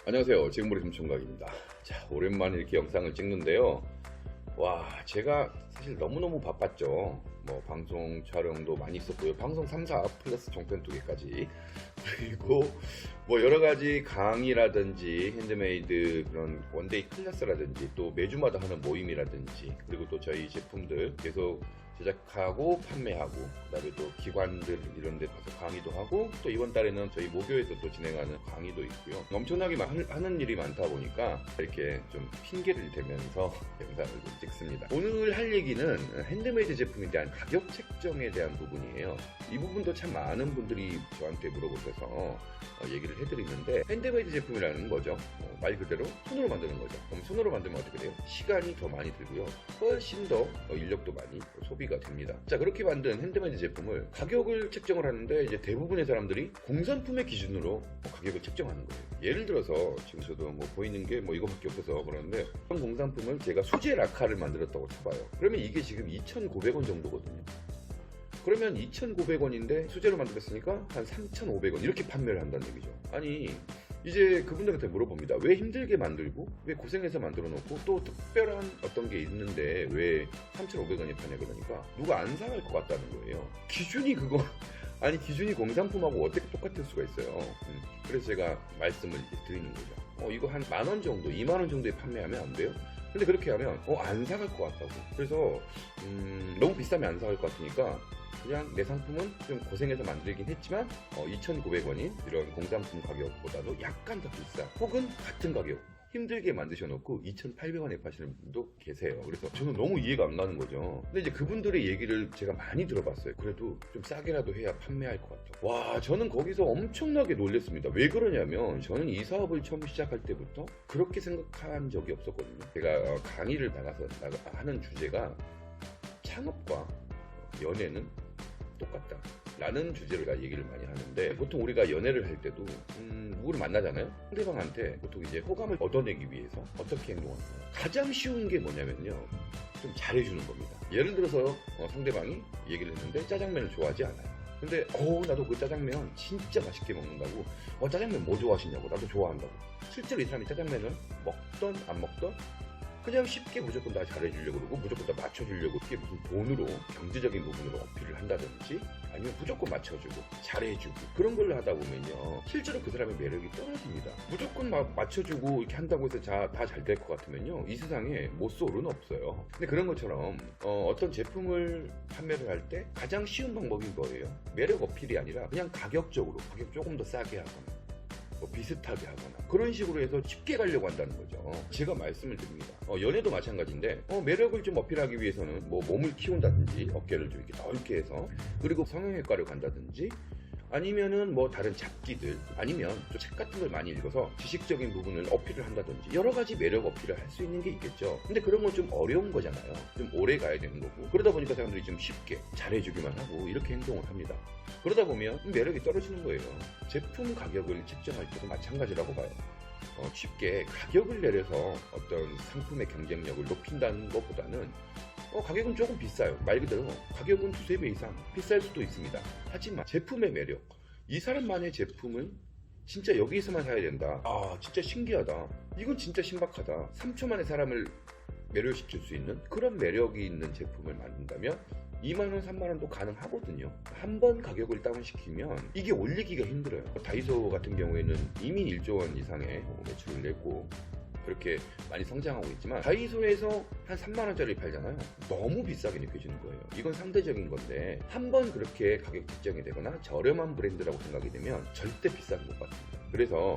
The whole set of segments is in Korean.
안녕하세요. 지금머리 금총각입니다. 자, 오랜만에 이렇게 영상을 찍는데요. 와, 제가 사실 너무너무 바빴죠. 뭐 방송 촬영도 많이 있었고요. 방송 3, 4 플러스 종편 2개까지. 그리고 뭐 여러가지 강의라든지 핸드메이드 그런 원데이 클래스라든지 또 매주마다 하는 모임이라든지 그리고 또 저희 제품들 계속 제작하고 판매하고 그다음에 또 기관들 이런 데 가서 강의도 하고 또 이번 달에는 저희 모교에서 또 진행하는 강의도 있고요. 엄청나게 하는 일이 많다 보니까 이렇게 좀 핑계를 대면서 영상을 좀 찍습니다. 오늘 할 얘기는 핸드메이드 제품에 대한 가격 책정에 대한 부분이에요. 이 부분도 참 많은 분들이 저한테 물어보셔서 얘기를 해드리는데, 핸드메이드 제품이라는 거죠. 말 그대로 손으로 만드는 거죠. 그럼 손으로 만들면 어떻게 돼요? 시간이 더 많이 들고요. 훨씬 더 인력도 많이 소비가 됩니다. 자, 그렇게 만든 핸드메이드 제품을 가격을 책정을 하는데 이제 대부분의 사람들이 공산품의 기준으로 가격을 책정하는 거예요. 예를 들어서 지금 저도 뭐 보이는 게 뭐 이거밖에 없어서 그러는데, 이런 공산품을 제가 수제 라카를 만들었다고 쳐봐요. 그러면 이게 지금 2,900원 정도거든요. 그러면 2,900원인데 수제로 만들었으니까 한 3,500원 이렇게 판매를 한다는 얘기죠. 아니, 이제 그분들한테 물어봅니다. 왜 힘들게 만들고 왜 고생해서 만들어 놓고 또 특별한 어떤 게 있는데 왜 3,500원이 파냐, 그러니까 누가 안 사갈 것 같다는 거예요. 기준이 그거 아니, 기준이 공산품하고 어떻게 똑같을 수가 있어요. 그래서 제가 말씀을 드리는 거죠. 이거 한 10,000원 정도, 20,000원 정도에 판매하면 안 돼요? 근데 그렇게 하면 안 사갈 것 같다고. 그래서 너무 비싸면 안 사갈 것 같으니까 그냥 내 상품은 좀 고생해서 만들긴 했지만 2,900원인 이런 공산품 가격보다도 약간 더 비싸, 혹은 같은 가격 힘들게 만드셔놓고 2,800원에 파시는 분도 계세요. 그래서 저는 너무 이해가 안 가는 거죠. 근데 이제 그분들의 얘기를 제가 많이 들어봤어요. 그래도 좀 싸게라도 해야 판매할 것 같다. 와, 저는 거기서 엄청나게 놀랐습니다. 왜 그러냐면 저는 이 사업을 처음 시작할 때부터 그렇게 생각한 적이 없었거든요. 제가 강의를 나가서 하는 주제가 창업과 연애는 똑같다 라는 주제를 얘기를 많이 하는데, 보통 우리가 연애를 할 때도 누구를 만나잖아요. 상대방한테 보통 이제 호감을 얻어내기 위해서 어떻게 행동하나요? 가장 쉬운 게 뭐냐면요, 좀 잘해주는 겁니다. 예를 들어서 상대방이 얘기를 했는데 짜장면을 좋아하지 않아요. 근데 나도 그 짜장면 진짜 맛있게 먹는다고. 짜장면 뭐 좋아하시냐고. 나도 좋아한다고. 실제로 이 사람이 짜장면을 먹던 안 먹던 그냥 쉽게 무조건 다 잘해주려고 그러고 무조건 다 맞춰주려고, 그게 무슨 돈으로 경제적인 부분으로 어필을 한다든지 아니면 무조건 맞춰주고 잘해주고 그런 걸로 하다 보면요, 실제로 그 사람의 매력이 떨어집니다. 무조건 맞춰주고 이렇게 한다고 해서 다 잘 될 것 같으면요, 이 세상에 모쏠은 없어요. 근데 그런 것처럼 어떤 제품을 판매를 할 때 가장 쉬운 방법이 뭐예요? 매력 어필이 아니라 그냥 가격적으로 가격 조금 더 싸게 하거나 비슷하게 하거나 그런 식으로 해서 쉽게 가려고 한다는 거죠. 제가 말씀을 드립니다. 연애도 마찬가지인데 매력을 좀 어필하기 위해서는 뭐 몸을 키운다든지 어깨를 좀 이렇게 넓게 해서, 그리고 성형외과를 간다든지 아니면은 뭐 다른 잡기들, 아니면 좀 책 같은 걸 많이 읽어서 지식적인 부분을 어필을 한다든지 여러 가지 매력 어필을 할 수 있는 게 있겠죠. 근데 그런 건 좀 어려운 거잖아요. 좀 오래 가야 되는 거고, 그러다 보니까 사람들이 좀 쉽게 잘해주기만 하고 이렇게 행동을 합니다. 그러다 보면 매력이 떨어지는 거예요. 제품 가격을 책정할 때도 마찬가지라고 봐요. 쉽게 가격을 내려서 어떤 상품의 경쟁력을 높인다는 것보다는 가격은 조금 비싸요. 말 그대로 가격은 두세 배 이상 비쌀 수도 있습니다. 하지만 제품의 매력, 이 사람만의 제품을 진짜 여기서만 사야 된다. 진짜 신기하다. 이건 진짜 신박하다. 3초 만에 사람을 매료시킬 수 있는 그런 매력이 있는 제품을 만든다면 2만원, 3만원도 가능하거든요. 한 번 가격을 다운시키면 이게 올리기가 힘들어요. 다이소 같은 경우에는 이미 1조 원 이상의 매출을 냈고 그렇게 많이 성장하고 있지만, 다이소에서 한 3만원짜리 팔잖아요. 너무 비싸게 느껴지는 거예요. 이건 상대적인 건데, 한번 그렇게 가격 책정이 되거나 저렴한 브랜드라고 생각이 되면 절대 비싸게 못 받습니다. 그래서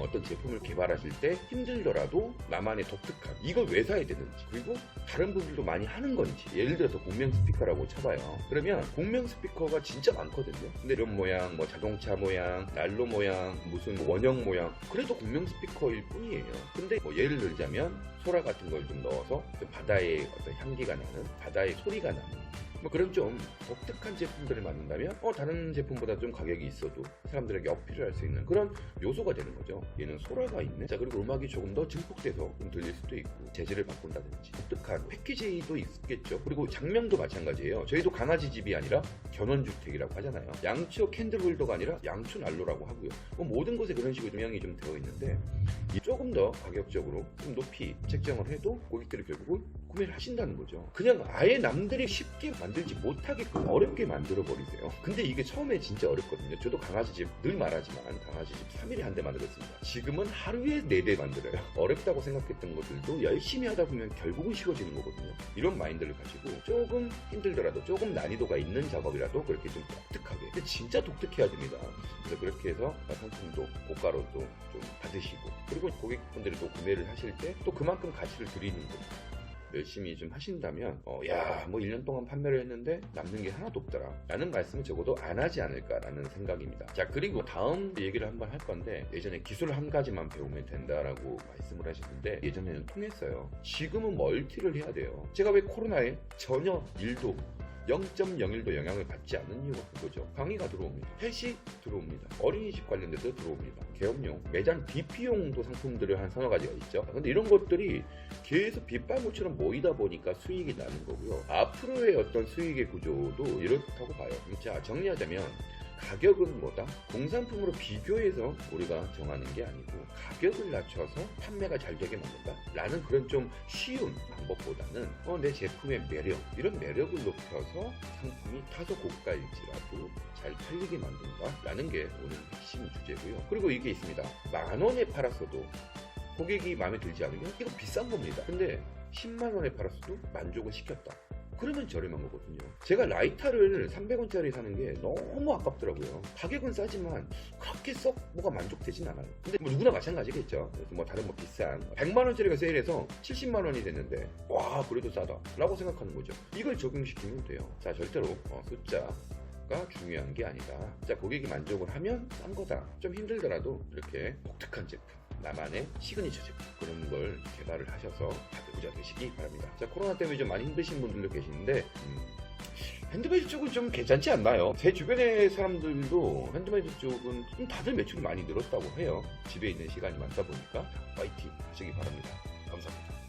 어떤 제품을 개발하실 때 힘들더라도 나만의 독특한, 이걸 왜 사야 되는지, 그리고 다른 분들도 많이 하는 건지, 예를 들어서 공명 스피커라고 쳐봐요. 그러면 공명 스피커가 진짜 많거든요. 근데 이런 모양, 뭐 자동차 모양, 난로 모양, 무슨 원형 모양, 그래도 공명 스피커일 뿐이에요. 근데 뭐 예를 들자면 소라 같은 걸 좀 넣어서 좀 바다의 어떤 향기가 나는, 바다의 소리가 나는 뭐 그런 좀 독특한 제품들을 만든다면 다른 제품보다 좀 가격이 있어도 사람들에게 어필을 할 수 있는 그런 요소가 되는 거죠. 있고요. 얘는 소라가 있네. 자, 그리고 음악이 조금 더 증폭돼서 좀 들릴 수도 있고, 재질을 바꾼다든지 독특한 패키지도 있겠죠. 그리고 장면도 마찬가지예요. 저희도 강아지 집이 아니라 견원주택이라고 하잖아요. 양초 캔들홀더가 아니라 양초 난로라고 하고요. 뭐 모든 곳에 그런 식으로 조명이 좀 되어 있는데, 조금 더 가격적으로 좀 높이 책정을 해도 고객들이 결국은 구매를 하신다는 거죠. 그냥 아예 남들이 쉽게 만들지 못하게끔 어렵게 만들어 버리세요. 근데 이게 처음에 진짜 어렵거든요. 저도 강아지집 늘 말하지만 강아지집 3일에 한 대 만들었습니다. 지금은 하루에 4대 만들어요. 어렵다고 생각했던 것들도 열심히 하다 보면 결국은 쉬워지는 거거든요. 이런 마인드를 가지고 조금 힘들더라도 조금 난이도가 있는 작업이라도 그렇게 좀 독특하게, 근데 진짜 독특해야 됩니다. 그래서 그렇게 해서 상품도 고가로 또 좀 받으시고, 그리고 고객분들이 또 구매를 하실 때 또 그만큼 가치를 드리는 거예요. 열심히 좀 하신다면 야, 뭐 1년 동안 판매를 했는데 남는 게 하나도 없더라 라는 말씀은 적어도 안 하지 않을까라는 생각입니다. 자, 그리고 다음 얘기를 한번 할 건데, 예전에 기술 한 가지만 배우면 된다라고 말씀을 하셨는데 예전에는 통했어요. 지금은 멀티를 해야 돼요. 제가 왜 코로나에 전혀 일도 0.01도 영향을 받지 않는 이유가 그거죠. 강의가 들어옵니다. 회식 들어옵니다. 어린이집 관련돼서 들어옵니다. 개업용, 매장 DP용도 상품들을 한 서너 가지가 있죠. 근데 이런 것들이 계속 빗방울처럼 모이다 보니까 수익이 나는 거고요. 앞으로의 어떤 수익의 구조도 이렇다고 봐요. 자, 정리하자면 가격은 뭐다? 공산품으로 비교해서 우리가 정하는 게 아니고 가격을 낮춰서 판매가 잘 되게 만든다 라는 그런 좀 쉬운 방법보다는 내 제품의 매력, 이런 매력을 높여서 상품이 다소 고가일지라도 잘 팔리게 만든다 라는 게 오늘 핵심 주제고요. 그리고 이게 있습니다. 10,000원에 팔았어도 고객이 마음에 들지 않으면 이거 비싼 겁니다. 근데 100,000원에 팔았어도 만족을 시켰다. 그러면 저렴한 거거든요. 제가 라이터를 300원짜리 사는 게 너무 아깝더라고요. 가격은 싸지만 그렇게 썩 뭐가 만족되진 않아요. 근데 뭐 누구나 마찬가지겠죠. 그래서 뭐 다른 뭐 비싼 100만원짜리가 세일해서 70만원이 됐는데 와, 그래도 싸다 라고 생각하는 거죠. 이걸 적용시키면 돼요. 자, 절대로 숫자가 중요한 게 아니다. 자, 고객이 만족을 하면 싼 거다. 좀 힘들더라도 이렇게 독특한 제품, 나만의 시그니처 제품, 그런 걸 개발을 하셔서 다들 부자 되시기 바랍니다. 자, 코로나 때문에 좀 많이 힘드신 분들도 계시는데 핸드메이드 쪽은 좀 괜찮지 않나요? 제 주변의 사람들도 핸드메이드 쪽은 좀 다들 매출이 많이 늘었다고 해요. 집에 있는 시간이 많다 보니까 파이팅 하시기 바랍니다. 감사합니다.